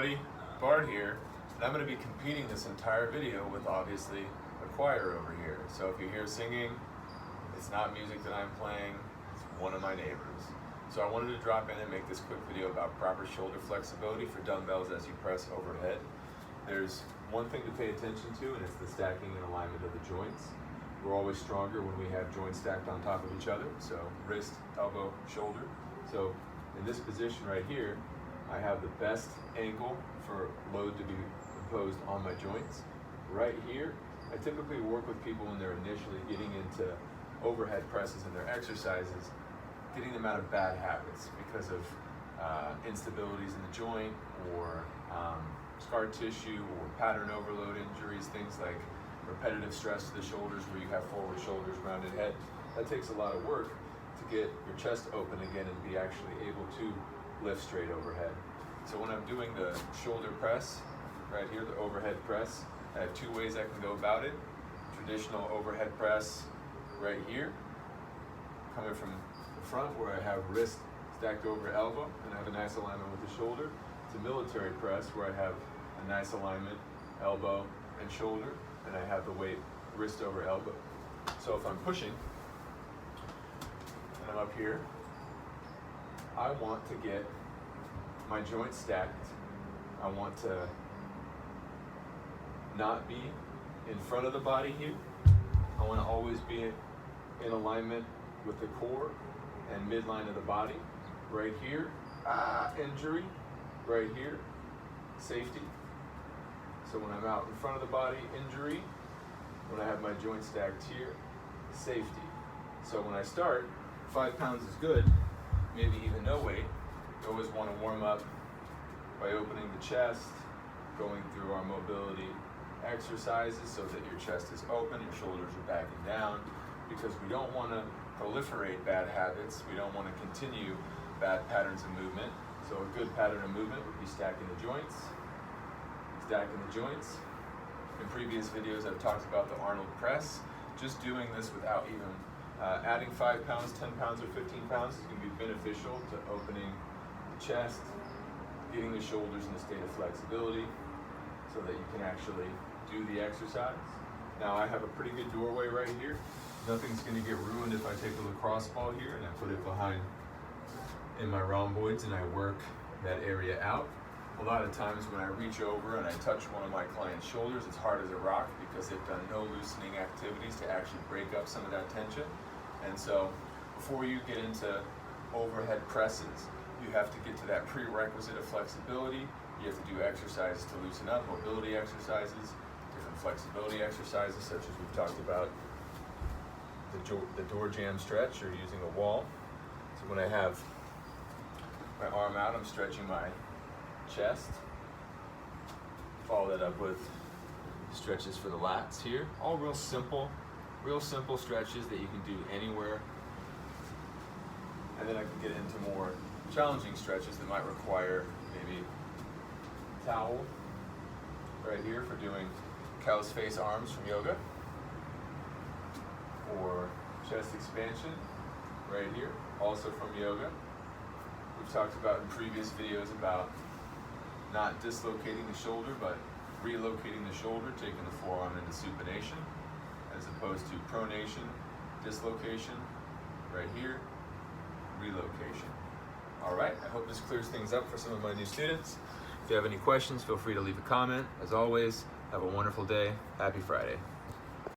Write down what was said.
everybody, Bart here, and I'm going to be competing this entire video with obviously a choir over here. So if you hear singing, it's not music that I'm playing, it's one of my neighbors. So I wanted to drop in and make this quick video about proper shoulder flexibility for dumbbells as you press overhead. There's one thing to pay attention to, and it's the stacking and alignment of the joints. We're always stronger when we have joints stacked on top of each other, so wrist, elbow, shoulder. So in this position right here, I have the best angle for load to be imposed on my joints. Right here, I typically work with people when they're initially getting into overhead presses and their exercises, getting them out of bad habits because of instabilities in the joint or scar tissue or pattern overload injuries, things like repetitive stress to the shoulders where you have forward shoulders, rounded head. That takes a lot of work to get your chest open again and be actually able to lift straight overhead. So when I'm doing the shoulder press, right here, the overhead press, I have two ways I can go about it. Traditional overhead press right here, coming from the front where I have wrist stacked over elbow and I have a nice alignment with the shoulder. It's a military press where I have a nice alignment, elbow and shoulder, and I have the weight wrist over elbow. So if I'm pushing and I'm up here, I want to get my joints stacked. I want to not be in front of the body here. I want to always be in alignment with the core and midline of the body. Right here, injury. Right here, safety. So when I'm out in front of the body, injury. When I have my joints stacked here, safety. So when I start, 5 pounds is good, maybe even no weight. You always want to warm up by opening the chest, going through our mobility exercises so that your chest is open, your shoulders are backing down, because we don't want to proliferate bad habits. We don't want to continue bad patterns of movement. So a good pattern of movement would be stacking the joints, stacking the joints. In previous videos, I've talked about the Arnold press. Just doing this without even adding 5 pounds, 10 pounds, or 15 pounds is going to be beneficial to opening the chest, getting the shoulders in a state of flexibility so that you can actually do the exercise. Now I have a pretty good doorway right here. Nothing's going to get ruined if I take a lacrosse ball here and I put it behind in my rhomboids and I work that area out. A lot of times when I reach over and I touch one of my client's shoulders, it's hard as a rock because they've done no loosening activities to actually break up some of that tension. And so before you get into overhead presses, you have to get to that prerequisite of flexibility. You have to do exercises to loosen up, mobility exercises, different flexibility exercises such as we've talked about the door jam stretch or using a wall. So when I have my arm out, I'm stretching my chest. Follow that up with stretches for the lats here. All real simple stretches that you can do anywhere. And then I can get into more challenging stretches that might require maybe towel right here for doing cow's face arms from yoga, or chest expansion right here, also from yoga. We've talked about in previous videos about not dislocating the shoulder, but relocating the shoulder, taking the forearm into supination, as opposed to pronation, dislocation, right here, relocation. All right, I hope this clears things up for some of my new students. If you have any questions, feel free to leave a comment. As always, have a wonderful day. Happy Friday.